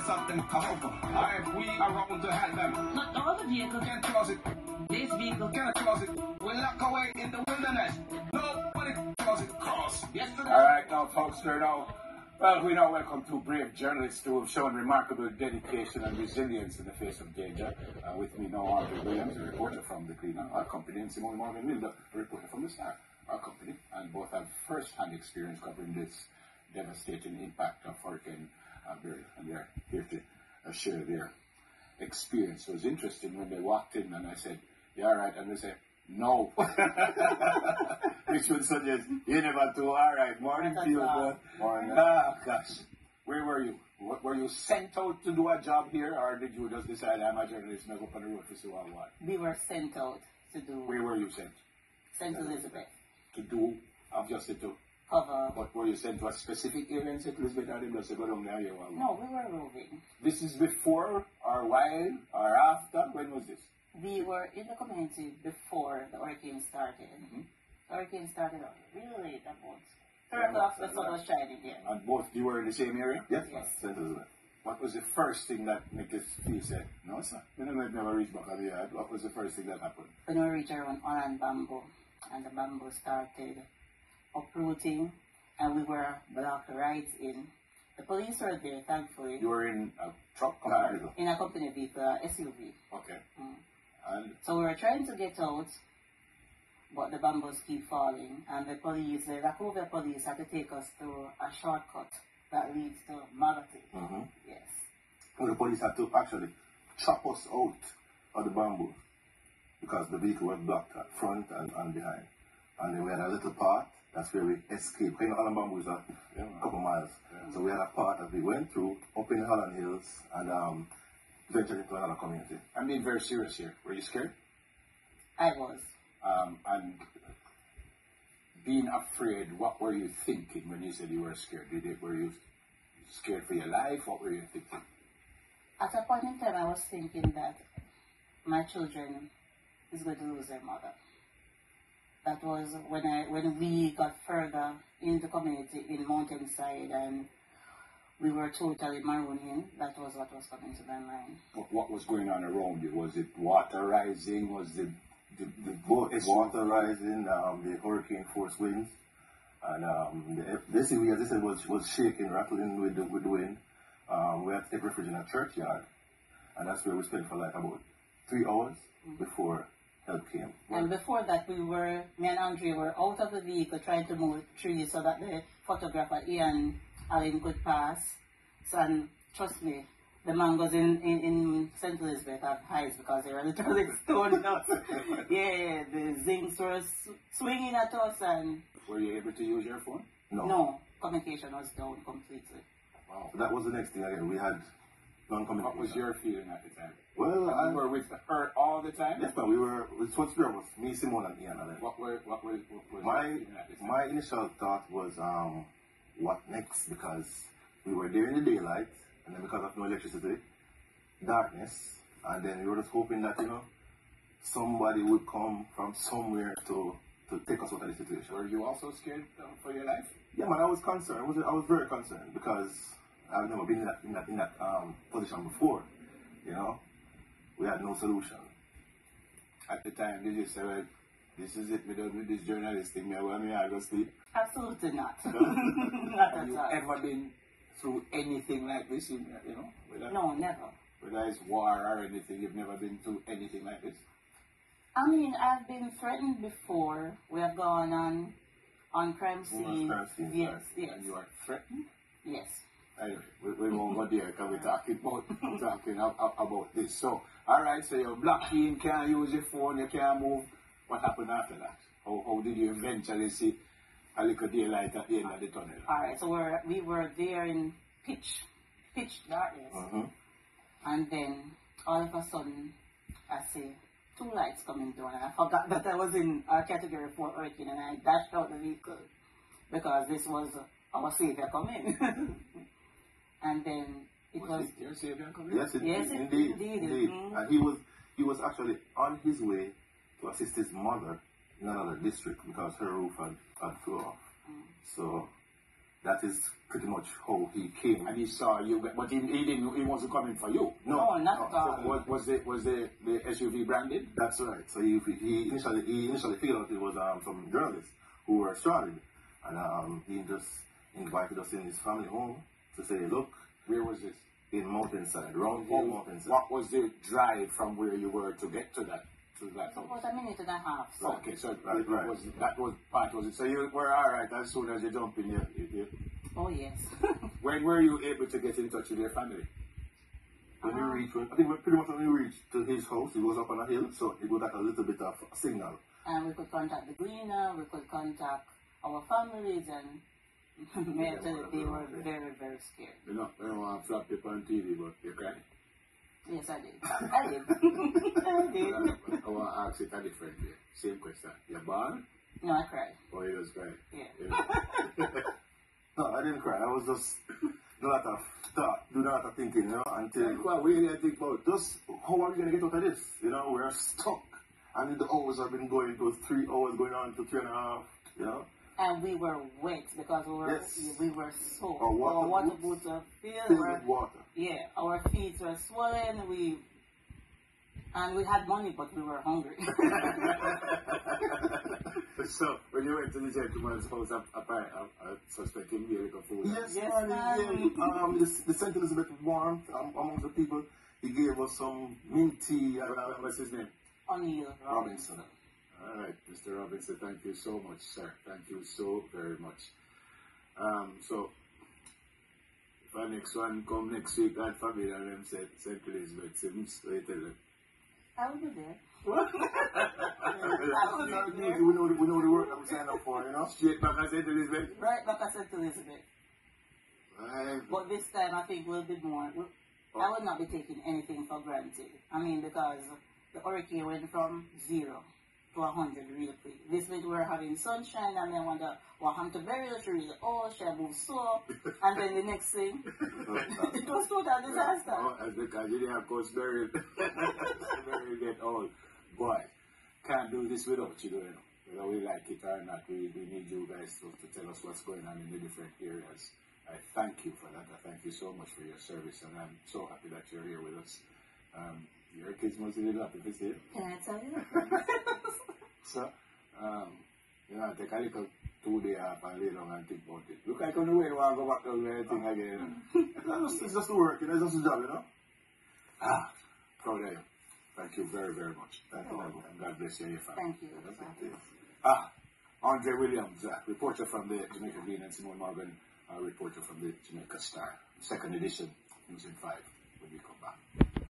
something come over. Alright, we around to help them. Not all the vehicles can close it. This vehicle can close it. We'll lock away in the wilderness. Nobody close it. Cross. Yesterday. Alright, now folks, turn out. Well, we now welcome two brave journalists who have shown remarkable dedication and resilience in the face of danger. With me now, Andre Williams, a reporter from The Cleaner, our company, and Simone Morgan Lindo, a reporter from The Star, our company, and both have first-hand experience covering this devastating impact of Hurricane Beryl, and they're here to share their experience. So it was interesting when they walked in and I said, "You all right?" And they said, "No." Which would suggest you never do all right. Morning to you, morning. Ah, gosh. Where were you? Were you sent out to do a job here, or did you just decide I'm a journalist and I go up on the road to see what I want? We were sent out to do. Where were you sent? St. Elizabeth. To do, obviously to cover. But were you sent to a specific area in St. Elizabeth, or did you just go down there? No, we were roving. This is before or while or after? When was this? We were in the community before the hurricane started. Mm-hmm. The hurricane started really late, about 3 o'clock, the sun was shining there. And both you were in the same area? Yes. St. Elizabeth. What was the first thing that made you say, "No, sir, we never reached back at the yard"? What was the first thing that happened? When we reached around Holland Bamboo, and the bamboo started uprooting, and we were blocked right in. The police were there, thankfully. You were in a truck? In a company vehicle, SUV. Okay. And so we were trying to get out, but the bamboos keep falling, and the police, the Lakovia police, had to take us through a shortcut that leads to Magati. Mm-hmm. Yes. Well, the police had to actually chop us out of the bamboo because the vehicle was blocked at front and behind. And then we had a little part, that's where we escaped. You know, Holland Bamboo is a couple miles. Yeah. So we had a part that we went through up in the Holland Hills and ventured into another community. I'm being very serious here. Were you scared? I was. And being afraid, what were you thinking when you said you were scared? Were you scared for your life? What were you thinking? At a point in time, I was thinking that my children is going to lose their mother. That was when we got further in the community in Mountainside and we were totally marooned. That was what was coming to my mind. What was going on around you? Was it water rising? Was the water rising, the hurricane force winds, and this area, as I said, was shaking, rattling with the wind. We had to take refuge in a churchyard, and that's where we spent for like about 3 hours before help came. And before that, me and Andre were out of the vehicle trying to move trees so that the photographer Ian Allen could pass. So, and trust me, the mangoes in St. Elizabeth have highs because they were literally stoned us. Yeah, the zincs were swinging at us. And were you able to use your phone? No, communication was down completely. Wow. That was the next thing again. We had non-communication. What was your feeling at the time? Well, you were with her all the time? Yes, but we were, it was 3 of us, me, Simone, and Ian. What was my initial thought was, what next? Because we were there in the daylight, and then because of no electricity, darkness, and then we were just hoping that, somebody would come from somewhere to take us out of the situation. Were you also scared for your life? Yeah, man, I was concerned. I was very concerned because I've never been in that position before. We had no solution. At the time, did you say, "Well, this is it, with this journalist thing, I go sleep"? Absolutely not. Not Have you ever been through anything like this? No, never. Whether it's war or anything, you've never been through anything like this? I mean, I've been threatened before. We have gone on crime scene. Yes. And you are threatened? Yes. Anyway, we won't go there because we're talking about this. So, all right, so you're blocked in, can't use your phone, you can't move. What happened after that? How did you eventually see a little daylight at the end of the tunnel? All right, so we were there in pitch darkness. Mm-hmm. And then, all of a sudden, I see 2 lights coming down, and I forgot that I was in a category 4 hurricane, and I dashed out the vehicle because this was our savior coming. And then it was your savior coming? Yes, indeed. Mm-hmm. And he was actually on his way to assist his mother in another district because her roof had flew off. So that is pretty much how he came. And he saw you, but he didn't. He wasn't coming for you. No, not at all. So was the SUV branded? That's right. So he initially figured out it was some journalists who were stranded, and he just invited us in his family home to say, look, Where was this? in Mountainside, Round Hill Mountainside. What was the drive from where you were to get to that house? About a minute and a half. So. Okay, so Right. that was part was it. So you were all right as soon as you jumped in. Oh yes. When were you able to get in touch with your family? When we reached, I think pretty much when we reached to his house, he was up on a hill, so it got a little bit of signal. And we could contact the greener, we could contact our families, and they were very, very scared. You know, I don't want to flap people on TV, but you cried. Yes, I did. I did. I did. I want to ask it a different way. Same question. You born? No, I cried. Or you just cried? Yeah. No, I didn't cry. I was just doing a lot of thought, doing a lot of thinking, you know, until What really I think about? just how are we going to get out of this? You know, we're stuck. And the hours have been going, it was 3 hours going on to 3.5, you know. And we were wet because we were soaked. Our water boots were filled with water. Yeah, our feet were swollen. We had money, but we were hungry. So, when you went to the gentleman's house, I suspect him gave you food. Yes, Yes, man. man. The St. Elizabeth warmth amongst the people. He gave us some mint tea. What's his name? O'Neill Robinson. All right, Mr. Robinson, thank you so much, sir. Thank you so very much. So, if our next one come next week, God forbid, and them said St. Elizabeth, Sims, what you tell them? I will be there. We know the work that we signed up for, you know. Straight back at St. Elizabeth? Right back at St. Elizabeth. Right. But this time I think we'll be more. I will not be taking anything for granted. I mean, because the hurricane went from 0 to 100 real quick. This week we're having sunshine, and then when what happened to burial tree, oh, she moved slow, and then the next thing, it was total disaster. Oh, as because you didn't have course burial. Burial get old. Boy, can't do this without you, you know. Whether we like it or not, we need you guys to tell us what's going on in the different areas. I thank you for that. I thank you so much for your service, and I'm so happy that you're here with us. Your kids must be really happy to see you. Can I tell you? So, you know, take a little 2 days off and lay down and think about it. Look like on the way you want to go back to the thing again. It's just the work, you know, it's just the job, you know. Proud of you. Thank you very, very much. Thank you, And God bless you and your family. Thank you. Andre Williams, reporter from the Jamaica Green, and Simone Morgan, reporter from the Jamaica Star. Second edition, News in 5, when we come back.